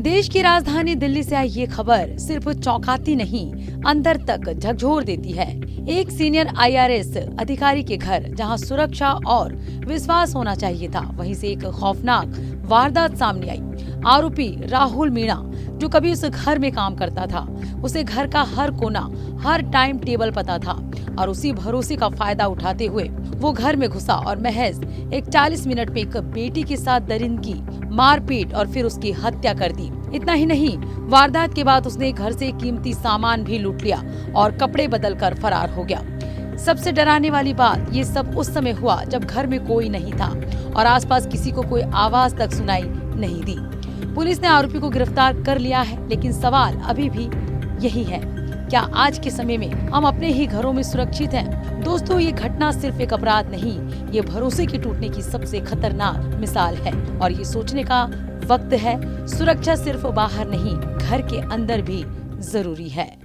देश की राजधानी दिल्ली से आई ये खबर सिर्फ चौंकाती नहीं, अंदर तक झकझोर देती है। एक सीनियर आईआरएस अधिकारी के घर, जहां सुरक्षा और विश्वास होना चाहिए था, वहीं से एक खौफनाक वारदात सामने आई। आरोपी राहुल मीणा, जो कभी उस घर में काम करता था, उसे घर का हर कोना, हर टाइम टेबल पता था और उसी भरोसे का फायदा उठाते हुए वो घर में घुसा और महज 41 मिनट में एक बेटी के साथ दरिंदगी, मारपीट और फिर उसकी हत्या कर दी। इतना ही नहीं, वारदात के बाद उसने घर से कीमती सामान भी लूट लिया और कपड़े बदलकर फरार हो गया। सबसे डराने वाली बात, ये सब उस समय हुआ जब घर में कोई नहीं था और आसपास किसी को कोई आवाज तक सुनाई नहीं दी। पुलिस ने आरोपी को गिरफ्तार कर लिया है, लेकिन सवाल अभी भी यही है, क्या आज के समय में हम अपने ही घरों में सुरक्षित हैं? दोस्तों, ये घटना सिर्फ एक अपराध नहीं, ये भरोसे के टूटने की सबसे खतरनाक मिसाल है और ये सोचने का वक्त है, सुरक्षा सिर्फ बाहर नहीं, घर के अंदर भी जरूरी है।